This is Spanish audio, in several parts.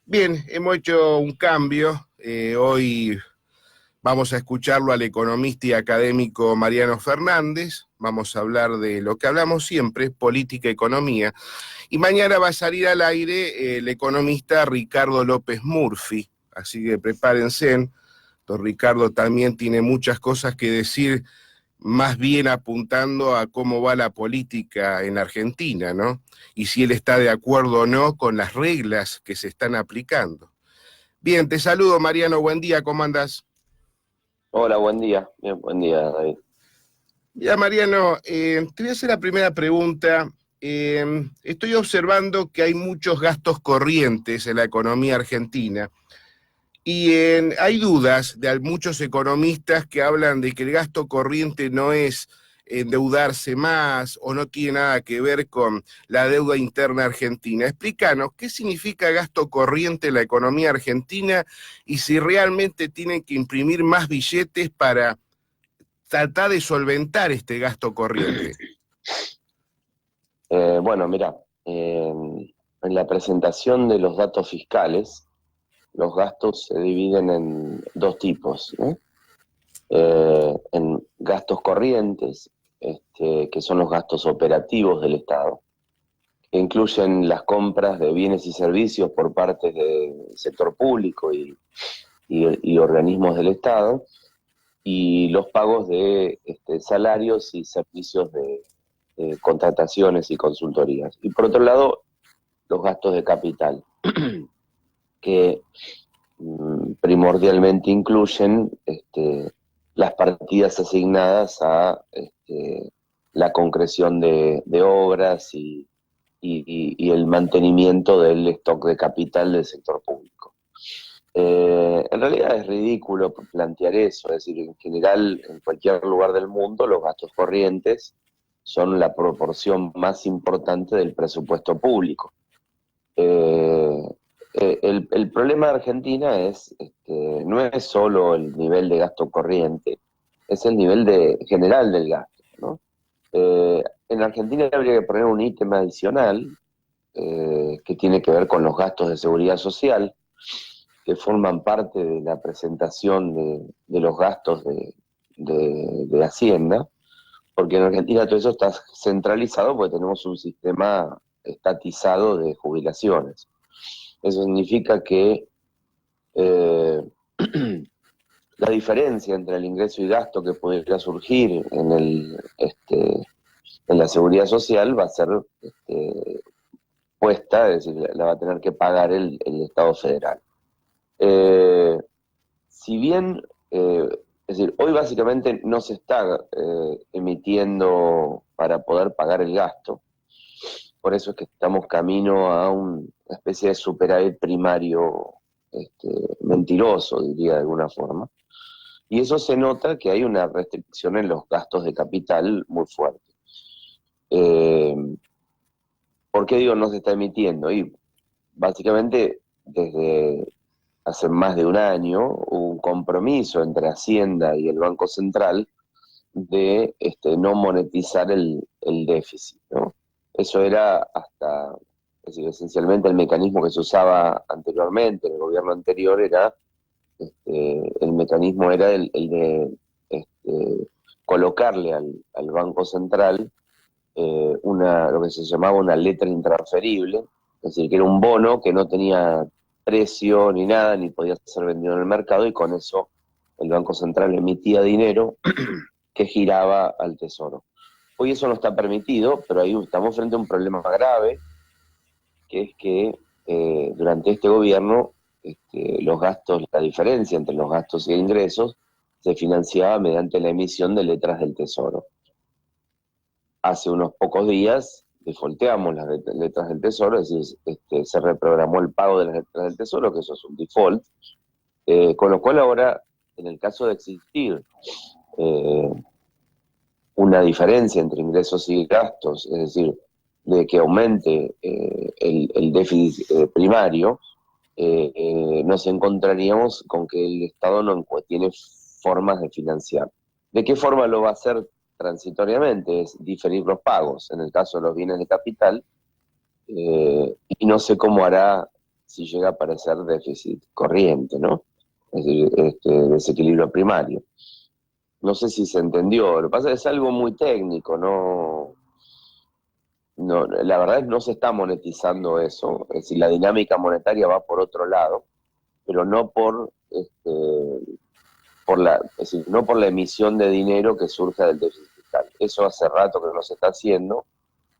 Bien, hemos hecho un cambio. Hoy vamos a escucharlo al economista y académico Mariano Fernández. Vamos a hablar de lo que hablamos siempre, política, economía. Y mañana va a salir al aire el economista Ricardo López Murphy. Así que prepárense. Don Ricardo también tiene muchas cosas que decir, más bien apuntando a cómo va la política en Argentina, ¿no? Y si él está de acuerdo o no con las reglas que se están aplicando. Bien, te saludo, Mariano, buen día, ¿cómo andás? Hola, buen día. Bien, buen día, David. Ya, Mariano, te voy a hacer la primera pregunta. Estoy observando que hay muchos gastos corrientes en la economía argentina y hay dudas de muchos economistas que hablan de que el gasto corriente no es endeudarse más o no tiene nada que ver con la deuda interna argentina. Explícanos, ¿qué significa gasto corriente en la economía argentina y si realmente tienen que imprimir más billetes para tratar de solventar este gasto corriente? Bueno, mira, en la presentación de los datos fiscales, los gastos se dividen en dos tipos, ¿no? En gastos corrientes, que son los gastos operativos del Estado, que incluyen las compras de bienes y servicios por parte del sector público y organismos del Estado, y los pagos de salarios y servicios de contrataciones y consultorías. Y por otro lado, los gastos de capital, que primordialmente incluyen las partidas asignadas a la concreción de obras y el mantenimiento del stock de capital del sector público. En realidad es ridículo plantear eso, es decir, en general, en cualquier lugar del mundo, los gastos corrientes son la proporción más importante del presupuesto público. Eh, el problema de Argentina no es solo el nivel de gasto corriente, es el nivel general del gasto, ¿no? En Argentina habría que poner un ítem adicional que tiene que ver con los gastos de seguridad social, que forman parte de la presentación de los gastos de Hacienda, porque en Argentina todo eso está centralizado porque tenemos un sistema estatizado de jubilaciones. Eso significa que eh, la diferencia entre el ingreso y gasto que podría surgir en la seguridad social va a ser puesta, es decir, la va a tener que pagar el Estado federal. Eh, si bien, es decir, hoy básicamente no se está emitiendo para poder pagar el gasto, por eso es que estamos camino a una especie de superávit primario mentiroso, diría de alguna forma, y eso se nota que hay una restricción en los gastos de capital muy fuerte. Eh, ¿Por qué digo no se está emitiendo? Y básicamente desde hace más de un año hubo un compromiso entre Hacienda y el Banco Central de no monetizar el déficit, ¿no? Eso era hasta, es decir, esencialmente el mecanismo que se usaba anteriormente, en el gobierno anterior era, el mecanismo era el de colocarle al Banco Central lo que se llamaba una letra intransferible, es decir, que era un bono que no tenía precio ni nada, ni podía ser vendido en el mercado, y con eso el Banco Central emitía dinero que giraba al Tesoro. Hoy eso no está permitido, pero ahí estamos frente a un problema grave, que es que durante este gobierno los gastos, la diferencia entre los gastos y ingresos, se financiaba mediante la emisión de letras del Tesoro. Hace unos pocos días defaulteamos las letras del Tesoro, es decir, se reprogramó el pago de las letras del Tesoro, que eso es un default, con lo cual ahora, en el caso de existir eh, una diferencia entre ingresos y gastos, es decir, de que aumente el déficit primario, nos encontraríamos con que el Estado no tiene formas de financiar. ¿De qué forma lo va a hacer transitoriamente? Es diferir los pagos, en el caso de los bienes de capital, y no sé cómo hará si llega a aparecer déficit corriente, ¿no? Es decir, desequilibrio primario. No sé si se entendió, lo que pasa es que es algo muy técnico, no, la verdad es que no se está monetizando eso, es decir, la dinámica monetaria va por otro lado, pero no es decir, no por la emisión de dinero que surge del déficit fiscal. Eso hace rato que no se está haciendo,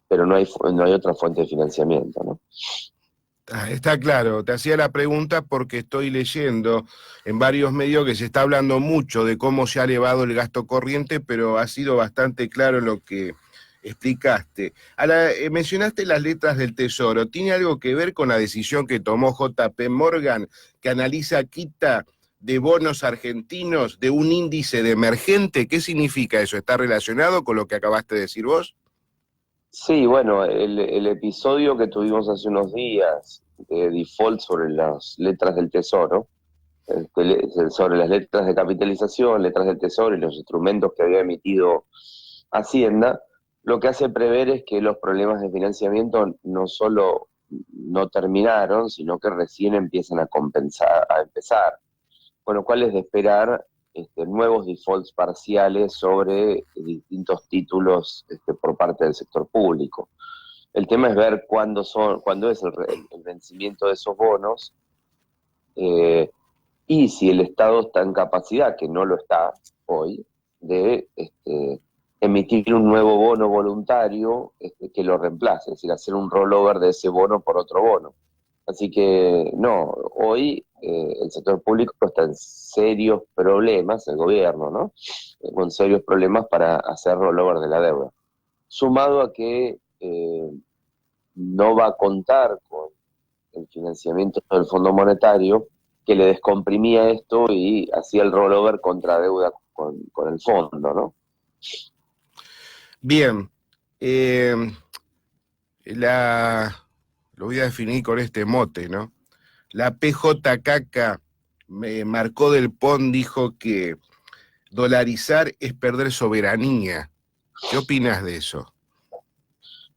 pero no hay otra fuente de financiamiento, ¿no? Está claro, te hacía la pregunta porque estoy leyendo en varios medios que se está hablando mucho de cómo se ha elevado el gasto corriente, pero ha sido bastante claro lo que explicaste. Ahora, mencionaste las letras del Tesoro. ¿Tiene algo que ver con la decisión que tomó JP Morgan, que analiza quita de bonos argentinos de un índice de emergente? ¿Qué significa eso? ¿Está relacionado con lo que acabaste de decir vos? Sí, bueno, el episodio que tuvimos hace unos días de default sobre las letras del Tesoro, sobre las letras de capitalización, letras del Tesoro y los instrumentos que había emitido Hacienda, lo que hace prever es que los problemas de financiamiento no solo no terminaron, sino que recién empiezan a empezar, con lo cual es de esperar nuevos defaults parciales sobre distintos títulos por parte del sector público. El tema es ver cuándo es el vencimiento de esos bonos, y si el Estado está en capacidad, que no lo está hoy, de emitir un nuevo bono voluntario que lo reemplace, es decir, hacer un rollover de ese bono por otro bono. Así que no, hoy el sector público está en serios problemas, el gobierno, ¿no? Con serios problemas para hacer rollover de la deuda. Sumado a que no va a contar con el financiamiento del Fondo Monetario, que le descomprimía esto y hacía el rollover contra deuda con el fondo, ¿no? Bien, lo voy a definir con este mote, ¿no? La PJ Caca Marcó del Pon dijo que dolarizar es perder soberanía. ¿Qué opinas de eso?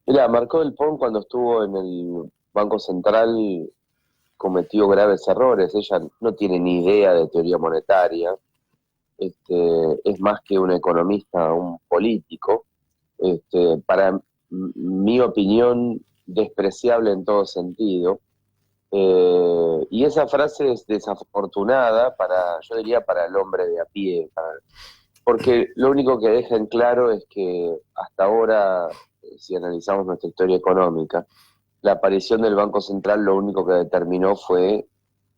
Mira, Marcó del Pon cuando estuvo en el Banco Central cometió graves errores. Ella no tiene ni idea de teoría monetaria, es más que un economista, un político. Para mi opinión, despreciable en todo sentido. Y esa frase es desafortunada yo diría, para el hombre de a pie, porque lo único que deja en claro es que hasta ahora, si analizamos nuestra historia económica, la aparición del Banco Central lo único que determinó fue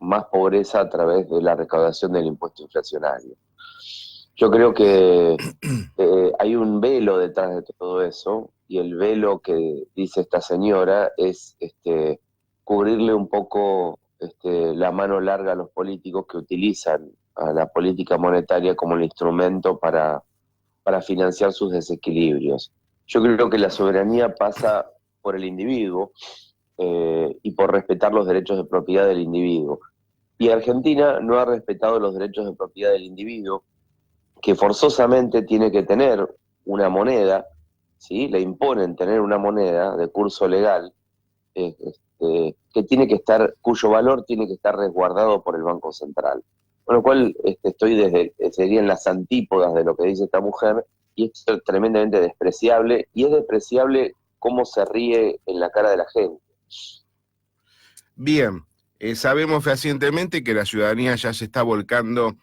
más pobreza a través de la recaudación del impuesto inflacionario. Yo creo que hay un velo detrás de todo eso, y el velo que dice esta señora es cubrirle un poco la mano larga a los políticos que utilizan a la política monetaria como el instrumento para financiar sus desequilibrios. Yo creo que la soberanía pasa por el individuo y por respetar los derechos de propiedad del individuo. Y Argentina no ha respetado los derechos de propiedad del individuo, que forzosamente tiene que tener una moneda, ¿sí? Le imponen tener una moneda de curso legal, que tiene que estar, cuyo valor tiene que estar resguardado por el Banco Central. Con lo cual sería en las antípodas de lo que dice esta mujer, y es tremendamente despreciable, y es despreciable cómo se ríe en la cara de la gente. Bien, sabemos fehacientemente que la ciudadanía ya se está volcando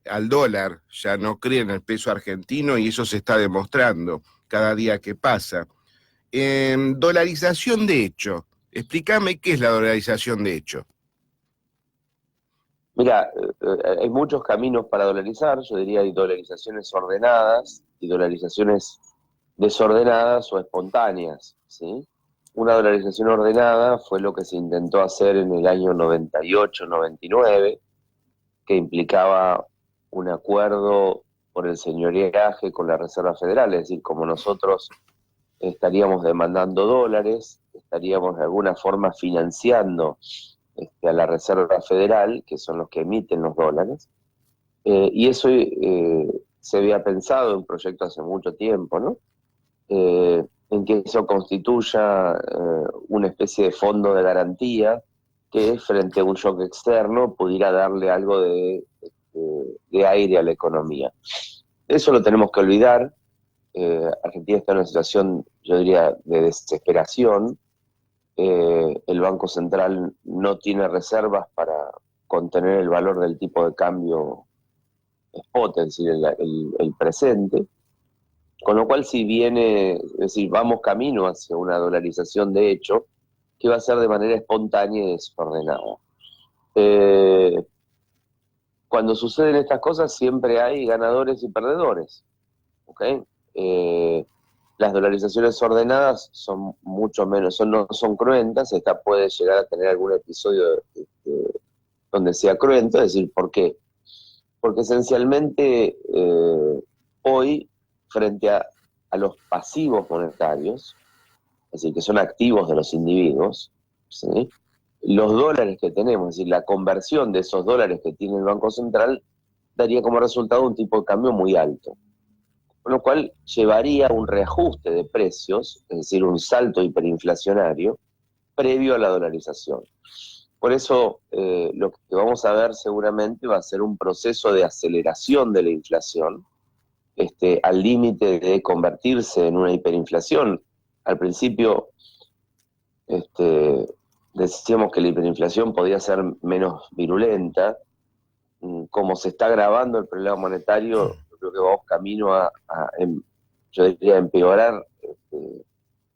al dólar, ya no cree en el peso argentino y eso se está demostrando cada día que pasa. Dolarización de hecho. Explícame qué es la dolarización de hecho. Mira, hay muchos caminos para dolarizar. Yo diría hay dolarizaciones ordenadas y dolarizaciones desordenadas o espontáneas, ¿sí? Una dolarización ordenada fue lo que se intentó hacer en el año 98-99, que implicaba un acuerdo por el señoreaje con la Reserva Federal, es decir, como nosotros estaríamos demandando dólares, estaríamos de alguna forma financiando a la Reserva Federal, que son los que emiten los dólares, y eso se había pensado en un proyecto hace mucho tiempo, ¿no? En que eso constituya una especie de fondo de garantía que frente a un shock externo pudiera darle algo de aire a la economía. Eso lo tenemos que olvidar. Argentina está en una situación, yo diría, de desesperación. El Banco Central no tiene reservas para contener el valor del tipo de cambio spot, es decir, el presente. Con lo cual, si viene, es decir, vamos camino hacia una dolarización de hecho, que va a ser de manera espontánea y desordenada. Cuando suceden estas cosas siempre hay ganadores y perdedores, ¿ok? Las dolarizaciones ordenadas son mucho menos, no son cruentas. Esta puede llegar a tener algún episodio donde sea cruento. Es decir, ¿por qué? Porque esencialmente hoy, frente a los pasivos monetarios, es decir, que son activos de los individuos, ¿sí?, los dólares que tenemos, es decir, la conversión de esos dólares que tiene el Banco Central, daría como resultado un tipo de cambio muy alto. Con lo cual llevaría a un reajuste de precios, es decir, un salto hiperinflacionario, previo a la dolarización. Por eso lo que vamos a ver seguramente va a ser un proceso de aceleración de la inflación, al límite de convertirse en una hiperinflación. Al principio decíamos que la hiperinflación podía ser menos virulenta. Como se está agravando el problema monetario, creo que vamos camino yo diría, empeorar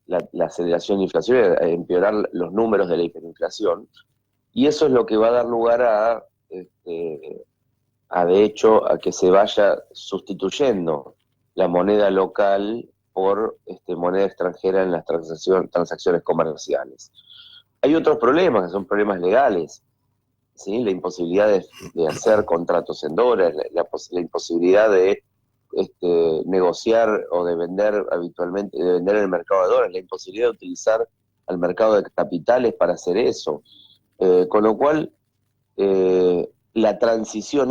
la aceleración de inflación, a empeorar los números de la hiperinflación. Y eso es lo que va a dar lugar de hecho, a que se vaya sustituyendo la moneda local por moneda extranjera en las transacciones comerciales. Hay otros problemas, que son problemas legales, ¿sí? La imposibilidad de hacer contratos en dólares, la imposibilidad de negociar o de vender habitualmente, de vender en el mercado de dólares, la imposibilidad de utilizar al mercado de capitales para hacer eso. Con lo cual, la transición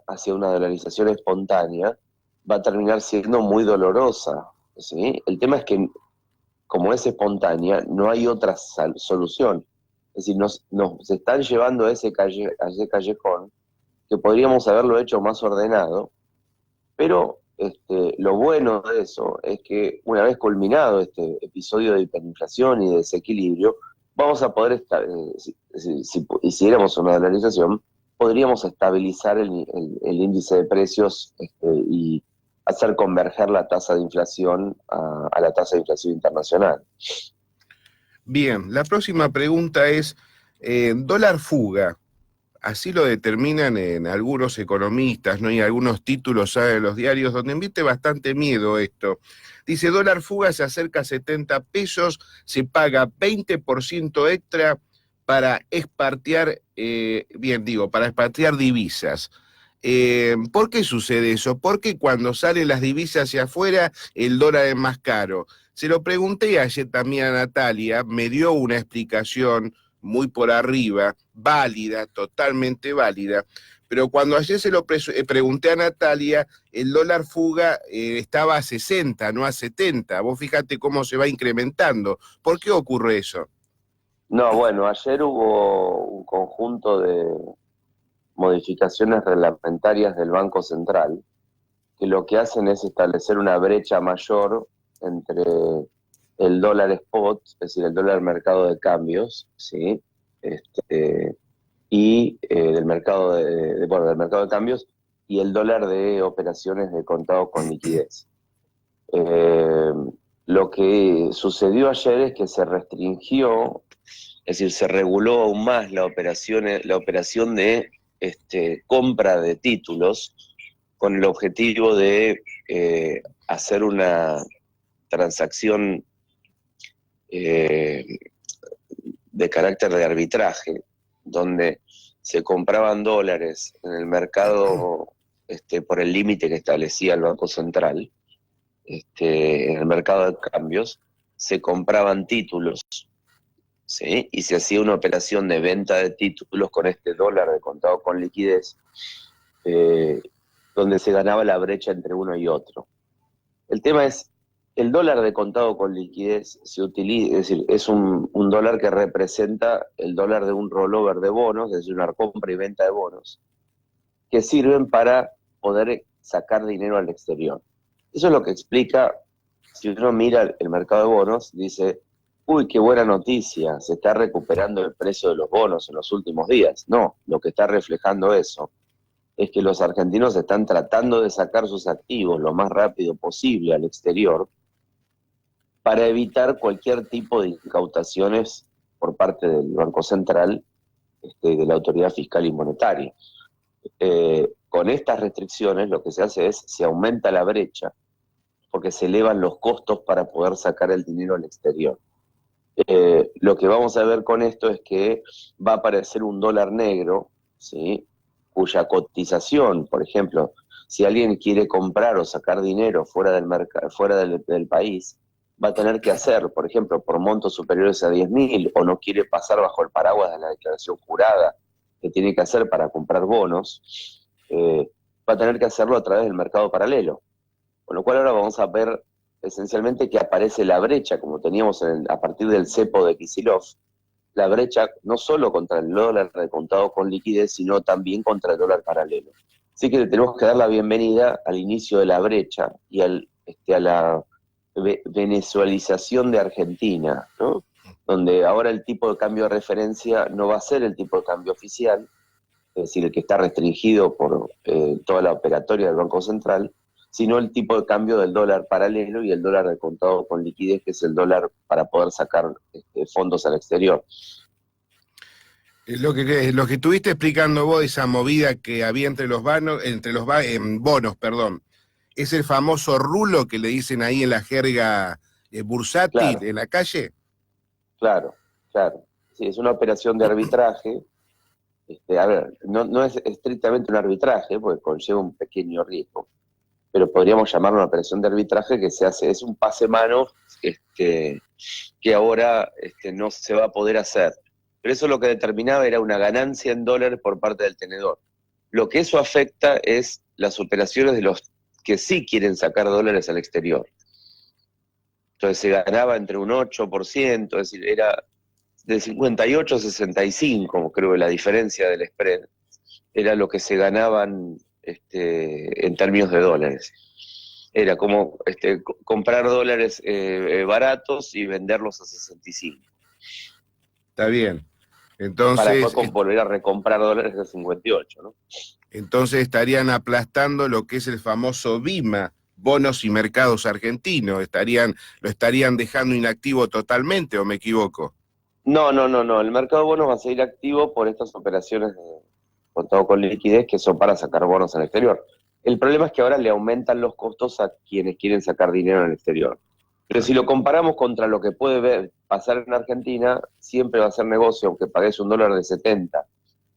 hacia una dolarización espontánea va a terminar siendo muy dolorosa, ¿sí? El tema es que, como es espontánea, no hay otra solución. Es decir, nos están llevando a ese callejón, que podríamos haberlo hecho más ordenado, pero lo bueno de eso es que una vez culminado este episodio de hiperinflación y de desequilibrio, vamos a poder, si hiciéramos una dolarización, podríamos estabilizar el índice de precios y hacer converger la tasa de inflación a la tasa de inflación internacional. Bien, la próxima pregunta es, dólar fuga, así lo determinan en algunos economistas, ¿no? Y algunos títulos de los diarios donde emite bastante miedo esto. Dice, dólar fuga se acerca a 70 pesos, se paga 20% extra para expatriar, para expatriar divisas. ¿Por qué sucede eso? Porque cuando salen las divisas hacia afuera, el dólar es más caro. Se lo pregunté ayer también a Natalia, me dio una explicación muy por arriba, válida, totalmente válida, pero cuando ayer se lo pregunté a Natalia, el dólar fuga estaba a 60, no a 70. Vos fíjate cómo se va incrementando. ¿Por qué ocurre eso? No, bueno, ayer hubo un conjunto de modificaciones reglamentarias del Banco Central que lo que hacen es establecer una brecha mayor entre el dólar spot, es decir, el dólar mercado de cambios, ¿sí? Y del mercado del mercado de cambios y el dólar de operaciones de contado con liquidez. Lo que sucedió ayer es que se restringió, es decir, se reguló aún más la operación de compra de títulos con el objetivo de hacer una transacción de carácter de arbitraje, donde se compraban dólares en el mercado por el límite que establecía el Banco Central, en el mercado de cambios, se compraban títulos, ¿sí? Y se hacía una operación de venta de títulos con este dólar de contado con liquidez, donde se ganaba la brecha entre uno y otro. El tema es, el dólar de contado con liquidez se utiliza, es decir, es un dólar que representa el dólar de un rollover de bonos, es decir, una compra y venta de bonos, que sirven para poder sacar dinero al exterior. Eso es lo que explica, si uno mira el mercado de bonos, dice, uy, qué buena noticia, se está recuperando el precio de los bonos en los últimos días. No, lo que está reflejando eso es que los argentinos están tratando de sacar sus activos lo más rápido posible al exterior para evitar cualquier tipo de incautaciones por parte del Banco Central, de la Autoridad Fiscal y Monetaria. Con estas restricciones lo que se hace es, se aumenta la brecha, porque se elevan los costos para poder sacar el dinero al exterior. Lo que vamos a ver con esto es que va a aparecer un dólar negro, ¿sí?, cuya cotización, por ejemplo, si alguien quiere comprar o sacar dinero fuera del mercado, fuera del país, va a tener que hacer, por ejemplo, por montos superiores a 10.000, o no quiere pasar bajo el paraguas de la declaración jurada que tiene que hacer para comprar bonos, va a tener que hacerlo a través del mercado paralelo. Con lo cual ahora vamos a ver esencialmente que aparece la brecha, como teníamos a partir del cepo de Kicillof, la brecha no solo contra el dólar de contado con liquidez, sino también contra el dólar paralelo. Así que le tenemos que dar la bienvenida al inicio de la brecha y a la venezuelización de Argentina, ¿no?, donde ahora el tipo de cambio de referencia no va a ser el tipo de cambio oficial, es decir, el que está restringido por toda la operatoria del Banco Central, sino el tipo de cambio del dólar paralelo y el dólar de contado con liquidez, que es el dólar para poder sacar fondos al exterior. Lo que estuviste explicando vos, esa movida que había entre los bonos, perdón, es el famoso rulo que le dicen ahí en la jerga bursátil, Claro, en la calle. claro, claro. Sí, es una operación de arbitraje. A ver, no es estrictamente un arbitraje, porque conlleva un pequeño riesgo, pero podríamos llamarlo una operación de arbitraje que se hace, es un pase mano que ahora no se va a poder hacer. Pero eso lo que determinaba era una ganancia en dólares por parte del tenedor. Lo que eso afecta es las operaciones de los que sí quieren sacar dólares al exterior. Entonces se ganaba entre un 8%, es decir, era de 58 a 65, creo que la diferencia del spread, era lo que se ganaban en términos de dólares. Era como comprar dólares baratos y venderlos a 65. Está bien. Para Entonces, después volver a recomprar dólares a 58, ¿no? entonces estarían aplastando lo que es el famoso BIMA, bonos y mercados argentinos. Lo estarían dejando inactivo totalmente, ¿o me equivoco? No. El mercado de bonos va a seguir activo por estas operaciones de contado con liquidez que son para sacar bonos al exterior. El problema es que ahora le aumentan los costos a quienes quieren sacar dinero en el exterior. Pero si lo comparamos contra lo que puede pasar en Argentina, siempre va a ser negocio, aunque pagues un dólar de 70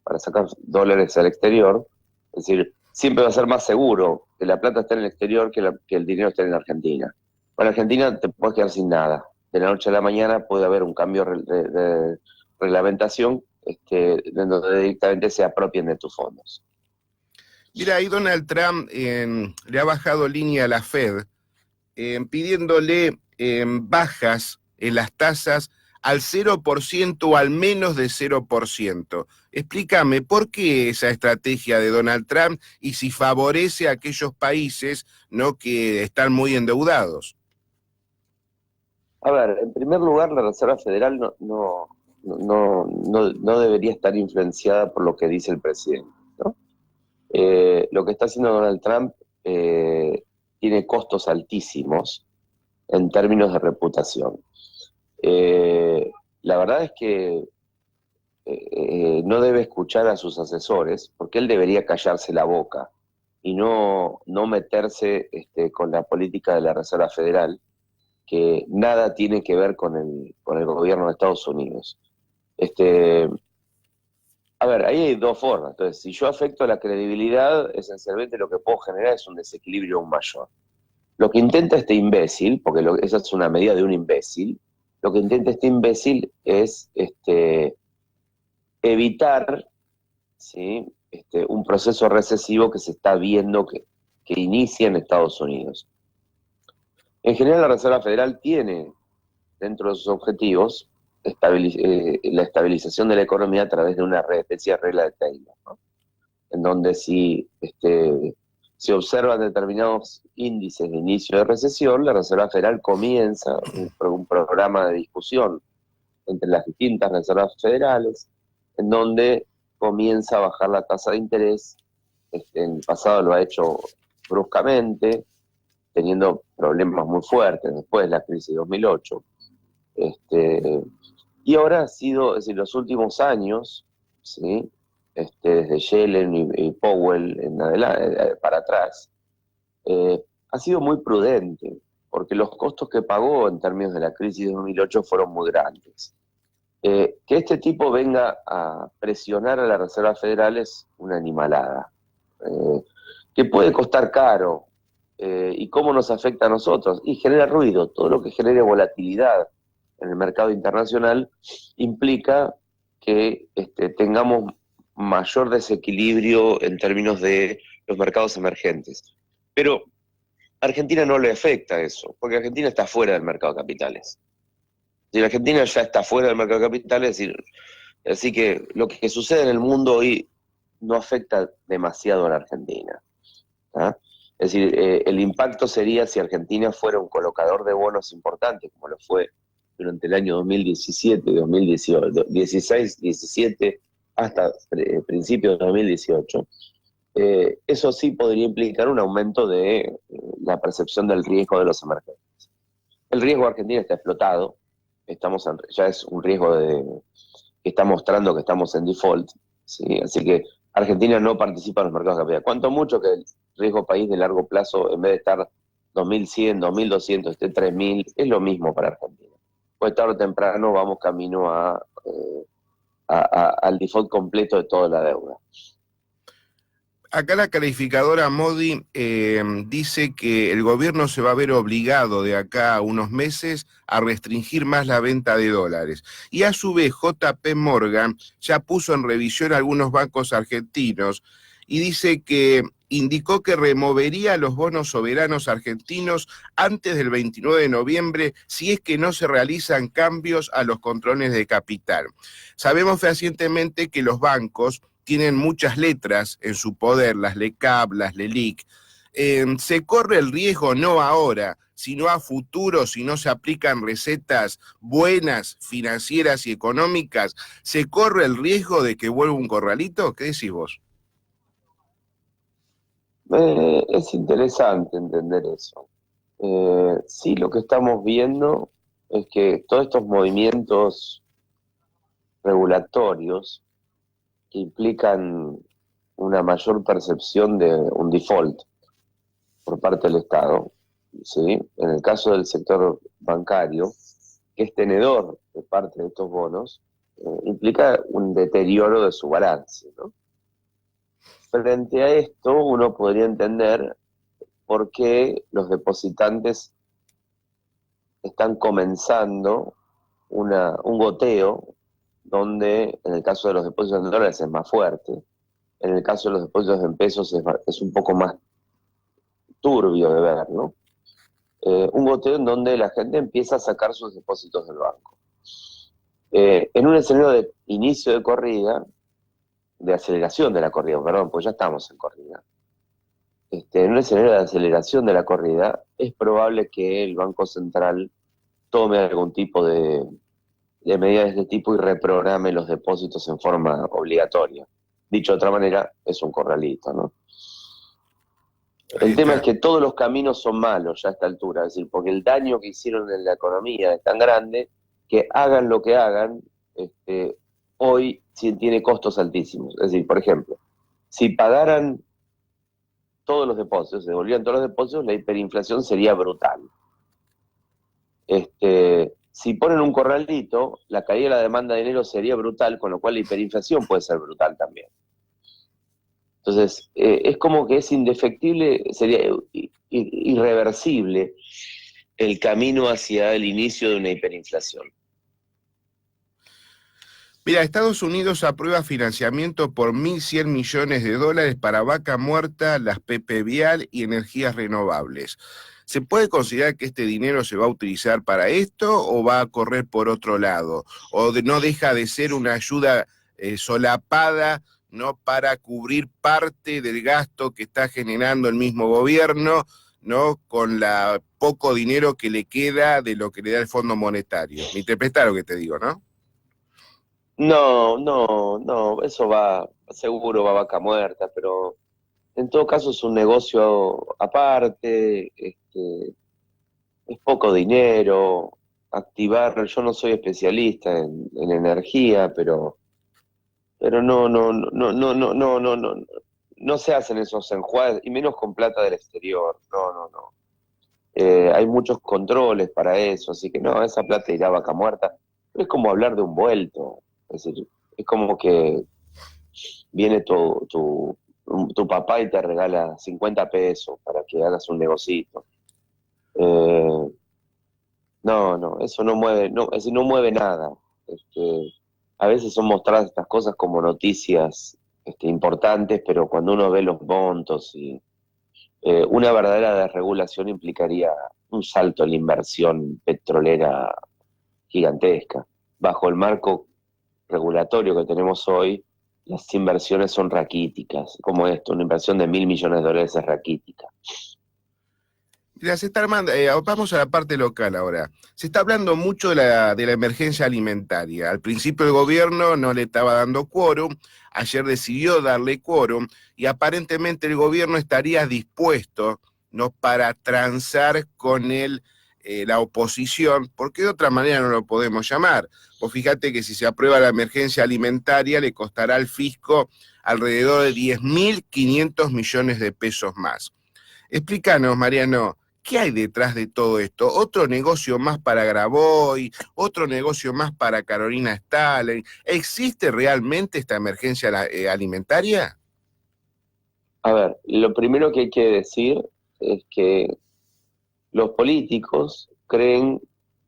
para sacar dólares al exterior. Es decir, siempre va a ser más seguro que la plata esté en el exterior que el dinero esté en Argentina. Para Argentina te puedes quedar sin nada. De la noche a la mañana puede haber un cambio de reglamentación donde directamente se apropien de tus fondos. Mira, ahí Donald Trump le ha bajado línea a la Fed, pidiéndole bajas en las tasas al 0% o al menos de 0%. Explícame, ¿por qué esa estrategia de Donald Trump y si favorece a aquellos países, ¿no?, que están muy endeudados? A ver, en primer lugar, la Reserva Federal no debería estar influenciada por lo que dice el presidente, ¿no? Lo que está haciendo Donald Trump tiene costos altísimos en términos de reputación. La verdad es que no debe escuchar a sus asesores, porque él debería callarse la boca y no meterse con la política de la Reserva Federal, que nada tiene que ver con el gobierno de Estados Unidos. A ver, ahí hay dos formas. Entonces, si yo afecto la credibilidad, esencialmente lo que puedo generar es un desequilibrio aún mayor. Lo que intenta este imbécil, porque esa es una medida de un imbécil, lo que intenta este imbécil es evitar, ¿sí?, un proceso recesivo que se está viendo que inicia en Estados Unidos. En general, la Reserva Federal tiene dentro de sus objetivos la estabilización de la economía a través de una especie de regla de Taylor, ¿no? En donde si se observan determinados índices de inicio de recesión, la Reserva Federal comienza un programa de discusión entre las distintas reservas federales, en donde comienza a bajar la tasa de interés. En el pasado lo ha hecho bruscamente, teniendo problemas muy fuertes después de la crisis de 2008. Y ahora ha sido, es decir, los últimos años, ¿sí? Desde Yellen y Powell para atrás, ha sido muy prudente, porque los costos que pagó en términos de la crisis de 2008 fueron muy grandes. Que este tipo venga a presionar a la Reserva Federal es una animalada, que puede costar caro. ¿Y cómo nos afecta a nosotros? Y genera ruido. Todo lo que genere volatilidad en el mercado internacional implica que tengamos mayor desequilibrio en términos de los mercados emergentes. Pero a Argentina no le afecta eso, porque Argentina está fuera del mercado de capitales. Si la Argentina ya está fuera del mercado de capitales, así que lo que sucede en el mundo hoy no afecta demasiado a la Argentina, ¿ah? Es decir, el impacto sería si Argentina fuera un colocador de bonos importante, como lo fue durante el año 2017, 2018, 16, 17, hasta principios de 2018. Eso sí podría implicar un aumento de la percepción del riesgo de los emergentes. El riesgo de Argentina está explotado, ya es un riesgo que está mostrando que estamos en default, ¿sí? Así que Argentina no participa en los mercados de capital. Cuanto mucho que el riesgo país de largo plazo, en vez de estar 2.100, 2.200, esté 3.000, es lo mismo para Argentina. Pues tarde o temprano vamos camino al default completo de toda la deuda. Acá la calificadora Modi dice que el gobierno se va a ver obligado de acá a unos meses a restringir más la venta de dólares. Y a su vez JP Morgan ya puso en revisión algunos bancos argentinos y dice que indicó que removería los bonos soberanos argentinos antes del 29 de noviembre si es que no se realizan cambios a los controles de capital. Sabemos fehacientemente que los bancos tienen muchas letras en su poder, las LECAP, las LELIC. ¿Se corre el riesgo no ahora, sino a futuro, si no se aplican recetas buenas, financieras y económicas? ¿Se corre el riesgo de que vuelva un corralito? ¿Qué decís vos? Es interesante entender eso. Sí, lo que estamos viendo es que todos estos movimientos regulatorios que implican una mayor percepción de un default por parte del Estado, ¿sí? En el caso del sector bancario, que es tenedor de parte de estos bonos, implica un deterioro de su balance, ¿no? Frente a esto, uno podría entender por qué los depositantes están comenzando un goteo, donde en el caso de los depósitos en dólares es más fuerte, en el caso de los depósitos en pesos es un poco más turbio de ver, ¿no? Un goteo en donde la gente empieza a sacar sus depósitos del banco. En un escenario de inicio de corrida, de aceleración de la corrida, perdón, pues ya estamos en corrida. En un escenario de aceleración de la corrida, es probable que el Banco Central tome algún tipo de medidas de este tipo y reprograme los depósitos en forma obligatoria. Dicho de otra manera, es un corralito, ¿no? El tema es que todos los caminos son malos ya a esta altura, es decir, porque el daño que hicieron en la economía es tan grande que hagan lo que hagan, hoy sí tiene costos altísimos. Es decir, por ejemplo, si pagaran todos los depósitos, se devolvían todos los depósitos, la hiperinflación sería brutal. Si ponen un corralito, la caída de la demanda de dinero sería brutal, con lo cual la hiperinflación puede ser brutal también. Entonces, es como que es indefectible, sería irreversible el camino hacia el inicio de una hiperinflación. Mira, Estados Unidos aprueba financiamiento por 1.100 millones de dólares para Vaca Muerta, las Pepe Vial y energías renovables. ¿Se puede considerar que este dinero se va a utilizar para esto o va a correr por otro lado? ¿O no deja de ser una ayuda solapada, no para cubrir parte del gasto que está generando el mismo gobierno, ¿no? Con la poco dinero que le queda de lo que le da el Fondo Monetario? Me interpreta lo que te digo, ¿no? No, eso va, seguro va a vaca muerta, pero en todo caso es un negocio aparte, es poco dinero, activar, yo no soy especialista en energía, pero no se hacen esos enjuagues, y menos con plata del exterior, no. Hay muchos controles para eso, así que no, esa plata irá a vaca muerta. Pero es como hablar de un vuelto, es decir, es como que viene tu papá y te regala 50 pesos para que hagas un negocito. Eh, no, eso no mueve, no, es decir, no mueve nada. A veces son mostradas estas cosas como noticias importantes, pero cuando uno ve los montos y una verdadera desregulación implicaría un salto en la inversión petrolera gigantesca. Bajo el marco regulatorio que tenemos hoy, las inversiones son raquíticas, como esto, una inversión de $1.000 millones es raquítica. Mira, se está armando, vamos a la parte local ahora. Se está hablando mucho de la emergencia alimentaria. Al principio el gobierno no le estaba dando quórum, ayer decidió darle quórum y aparentemente el gobierno estaría dispuesto, ¿no?, para transar con la oposición, porque de otra manera no lo podemos llamar. Vos fíjate que si se aprueba la emergencia alimentaria le costará al fisco alrededor de 10.500 millones de pesos más. Explícanos, Mariano, ¿qué hay detrás de todo esto? ¿Otro negocio más para Graboy? ¿Otro negocio más para Carolina Stalin? ¿Existe realmente esta emergencia alimentaria? A ver, lo primero que hay que decir es que los políticos creen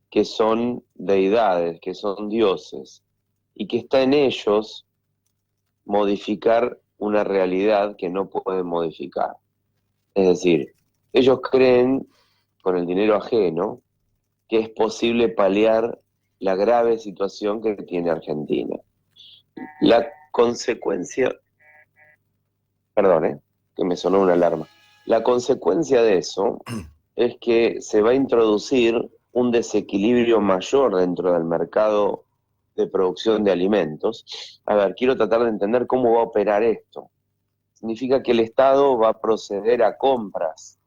que son deidades, que son dioses, y que está en ellos modificar una realidad que no pueden modificar. Es decir, ellos creen, con el dinero ajeno, que es posible paliar la grave situación que tiene Argentina. La consecuencia, perdón, que me sonó una alarma. La consecuencia de eso es que se va a introducir un desequilibrio mayor dentro del mercado de producción de alimentos. A ver, quiero tratar de entender cómo va a operar esto. Significa que el Estado va a proceder a compras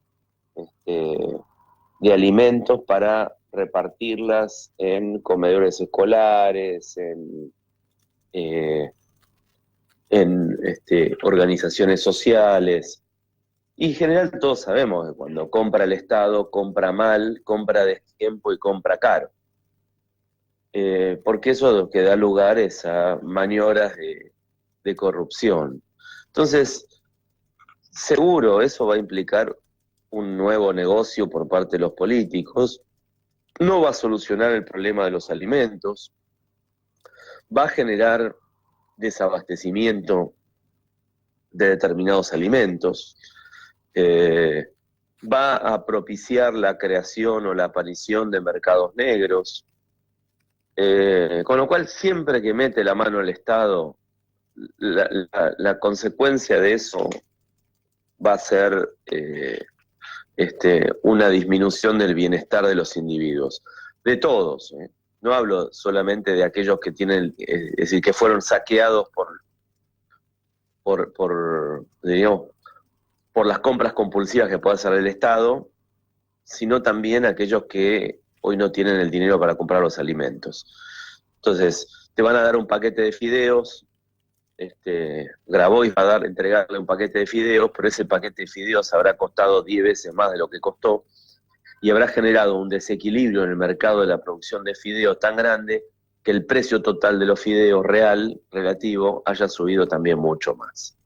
de alimentos para repartirlas en comedores escolares, en organizaciones sociales. Y en general todos sabemos que cuando compra el Estado, compra mal, compra destiempo y compra caro. Porque eso es lo que da lugar a maniobras de corrupción. Entonces, seguro eso va a implicar un nuevo negocio por parte de los políticos, no va a solucionar el problema de los alimentos, va a generar desabastecimiento de determinados alimentos, va a propiciar la creación o la aparición de mercados negros, con lo cual siempre que mete la mano el Estado, la consecuencia de eso va a ser una disminución del bienestar de los individuos, de todos. No hablo solamente de aquellos que tienen, es decir, que fueron saqueados digamos, por las compras compulsivas que puede hacer el Estado, sino también aquellos que hoy no tienen el dinero para comprar los alimentos. Entonces, te van a dar un paquete de fideos, Grabois va a entregarle un paquete de fideos, pero ese paquete de fideos habrá costado 10 veces más de lo que costó y habrá generado un desequilibrio en el mercado de la producción de fideos tan grande que el precio total de los fideos relativo, haya subido también mucho más.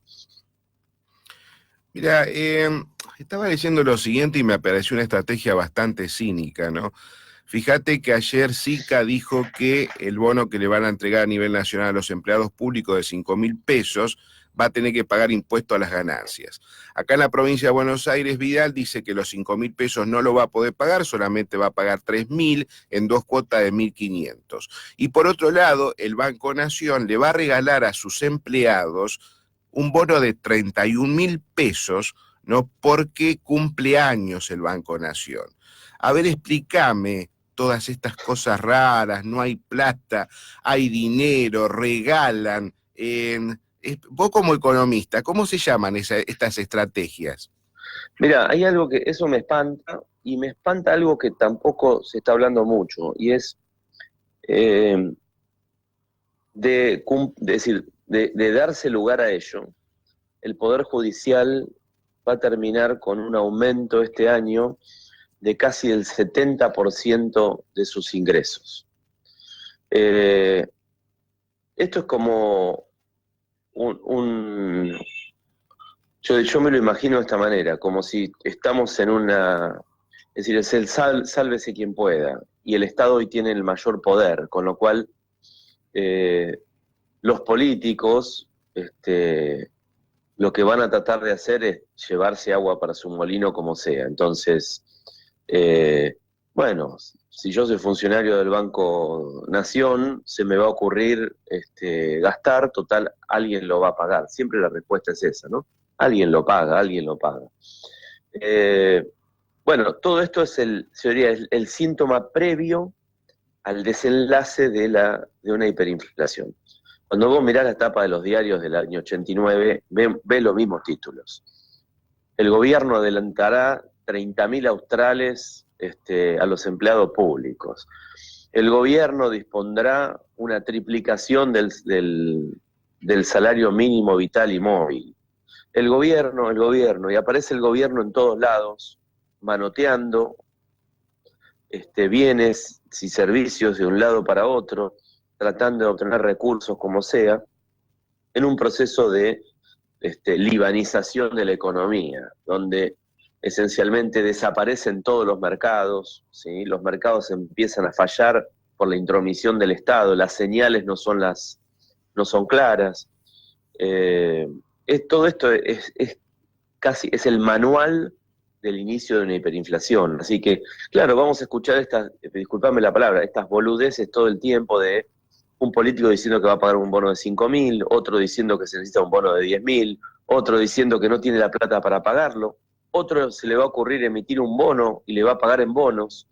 Mira, estaba leyendo lo siguiente y me pareció una estrategia bastante cínica, ¿no? Fíjate que ayer SICA dijo que el bono que le van a entregar a nivel nacional a los empleados públicos de 5.000 pesos va a tener que pagar impuesto a las ganancias. Acá en la provincia de Buenos Aires, Vidal dice que los 5.000 pesos no lo va a poder pagar, solamente va a pagar 3.000 en 2 cuotas de 1.500. Y por otro lado, el Banco Nación le va a regalar a sus empleados un bono de 31.000 pesos, ¿no? Porque cumple años el Banco Nación. A ver, explícame todas estas cosas raras, no hay plata, hay dinero, regalan. Vos como economista, ¿cómo se llaman estas estrategias? Mira, hay algo que eso me espanta, y me espanta algo que tampoco se está hablando mucho, y es de darse lugar a ello. El Poder Judicial va a terminar con un aumento este año de casi el 70% de sus ingresos. Esto es como yo me lo imagino de esta manera, como si estamos en una... Es decir, es el sálvese quien pueda, y el Estado hoy tiene el mayor poder, con lo cual los políticos lo que van a tratar de hacer es llevarse agua para su molino como sea. Entonces, bueno, si yo soy funcionario del Banco Nación, se me va a ocurrir gastar, total, alguien lo va a pagar. Siempre la respuesta es esa, ¿no? Alguien lo paga, alguien lo paga. Bueno, todo esto es el síntoma previo al desenlace de una hiperinflación. Cuando vos mirás la tapa de los diarios del año 89, ve los mismos títulos. El gobierno adelantará 30.000 australes a los empleados públicos. El gobierno dispondrá una triplicación del salario mínimo vital y móvil. El gobierno, y aparece el gobierno en todos lados, manoteando bienes y servicios de un lado para otro, tratando de obtener recursos como sea, en un proceso de libanización de la economía, donde esencialmente desaparecen todos los mercados, ¿sí? Los mercados empiezan a fallar por la intromisión del Estado, las señales no son claras. Todo esto es el manual del inicio de una hiperinflación. Así que, claro, vamos a escuchar disculpame la palabra, estas boludeces todo el tiempo de un político diciendo que va a pagar un bono de 5.000, otro diciendo que se necesita un bono de 10.000, otro diciendo que no tiene la plata para pagarlo, otro se le va a ocurrir emitir un bono y le va a pagar en bonos.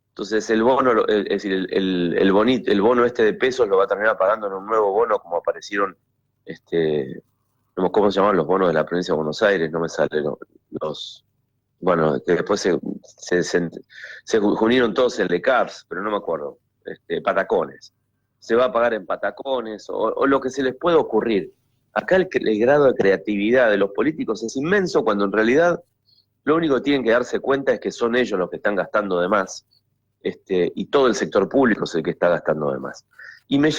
Entonces el bono, es decir, el bono de pesos lo va a terminar pagando en un nuevo bono, como aparecieron, ¿cómo se llaman los bonos de la provincia de Buenos Aires? No me sale bueno, que después se unieron todos en LECARS, pero no me acuerdo, patacones. Se va a pagar en patacones, o lo que se les puede ocurrir. Acá el grado de creatividad de los políticos es inmenso, cuando en realidad lo único que tienen que darse cuenta es que son ellos los que están gastando de más, y todo el sector público es el que está gastando de más. Y me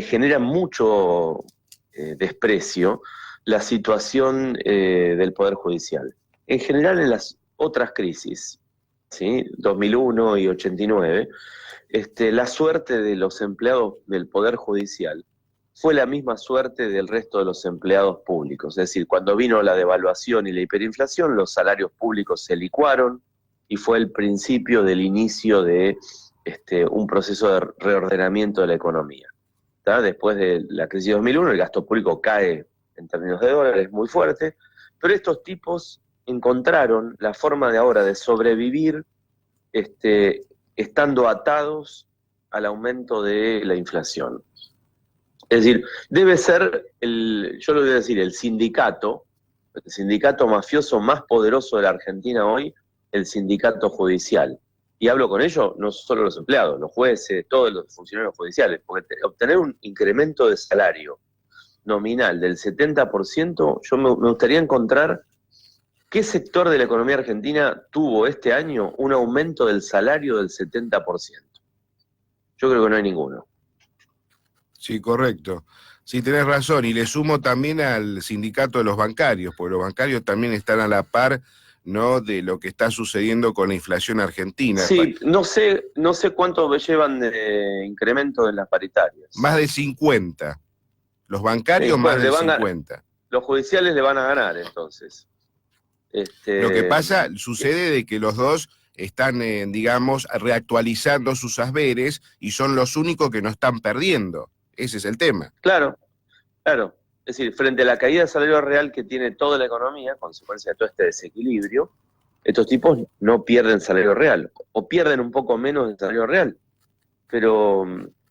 genera mucho desprecio la situación del Poder Judicial. En general, en las otras crisis, ¿sí? 2001 y 89, la suerte de los empleados del Poder Judicial fue la misma suerte del resto de los empleados públicos. Es decir, cuando vino la devaluación y la hiperinflación, los salarios públicos se licuaron y fue el principio del inicio de un proceso de reordenamiento de la economía. ¿Tá? Después de la crisis de 2001, el gasto público cae en términos de dólares muy fuerte, pero estos tipos encontraron la forma de ahora de sobrevivir estando atados al aumento de la inflación. Es decir, debe ser, yo lo voy a decir, el sindicato mafioso más poderoso de la Argentina hoy, el sindicato judicial. Y hablo con ellos, no solo los empleados, los jueces, todos los funcionarios judiciales, porque obtener un incremento de salario nominal del 70%, yo me gustaría encontrar qué sector de la economía argentina tuvo este año un aumento del salario del 70%. Yo creo que no hay ninguno. Sí, correcto. Sí, tenés razón. Y le sumo también al sindicato de los bancarios, porque los bancarios también están a la par, ¿no?, de lo que está sucediendo con la inflación argentina. Sí, no sé cuánto llevan de incremento en las paritarias. Más de 50. Los bancarios más del 50%. Los judiciales le van a ganar, entonces. Lo que pasa, sucede de que los dos están, digamos, reactualizando sus saberes y son los únicos que no están perdiendo. Ese es el tema. Claro, claro. Es decir, frente a la caída del salario real que tiene toda la economía, consecuencia de todo este desequilibrio, estos tipos no pierden salario real, o pierden un poco menos de salario real. Pero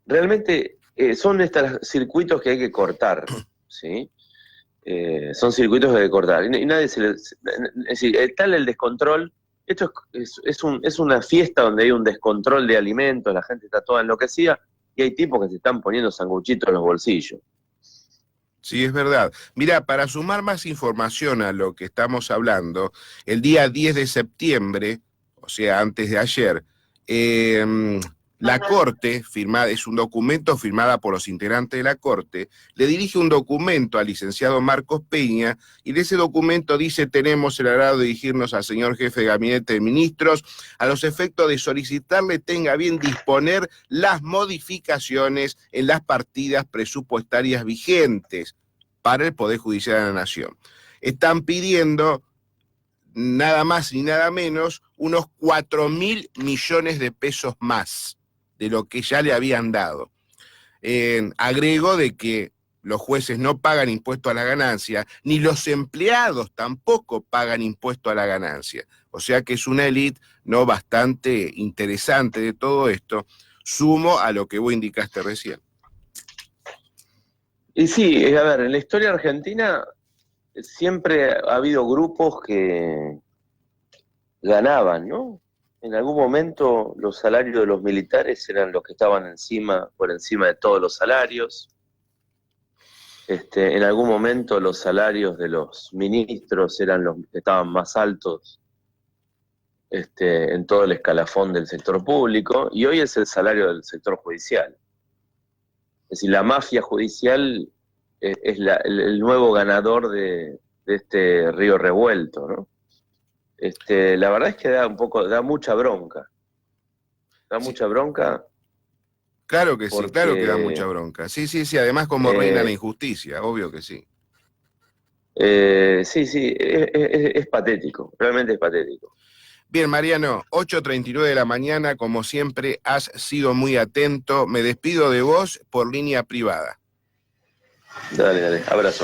realmente son estos circuitos que hay que cortar, ¿sí? Son circuitos que hay que cortar. Y nadie es decir, tal el descontrol. Esto es una fiesta donde hay un descontrol de alimentos, la gente está toda enloquecida, y hay tipos que se están poniendo sanguchitos en los bolsillos. Sí, es verdad. Mira, para sumar más información a lo que estamos hablando, el día 10 de septiembre, o sea, antes de ayer, la Corte, es un documento firmada por los integrantes de la Corte, le dirige un documento al licenciado Marcos Peña, y de ese documento dice: tenemos el agrado de dirigirnos al señor jefe de gabinete de ministros a los efectos de solicitarle tenga bien disponer las modificaciones en las partidas presupuestarias vigentes para el Poder Judicial de la Nación. Están pidiendo nada más ni nada menos unos 4.000 millones de pesos más de lo que ya le habían dado. Agrego de que los jueces no pagan impuesto a la ganancia, ni los empleados tampoco pagan impuesto a la ganancia. O sea que es una élite no bastante interesante de todo esto, sumo a lo que vos indicaste recién. Y sí, a ver, en la historia argentina siempre ha habido grupos que ganaban, ¿no? En algún momento los salarios de los militares eran los que estaban por encima de todos los salarios. En algún momento los salarios de los ministros eran los que estaban más altos en todo el escalafón del sector público, y hoy es el salario del sector judicial. Es decir, la mafia judicial es el nuevo ganador de este río revuelto, ¿no? La verdad es que da mucha bronca. Da mucha bronca. Claro que sí, claro que da mucha bronca. Sí, además como reina la injusticia, obvio que sí. Sí, es patético, realmente es patético. Bien, Mariano, 8:39 de la mañana, como siempre, has sido muy atento. Me despido de vos por línea privada. Dale, abrazo.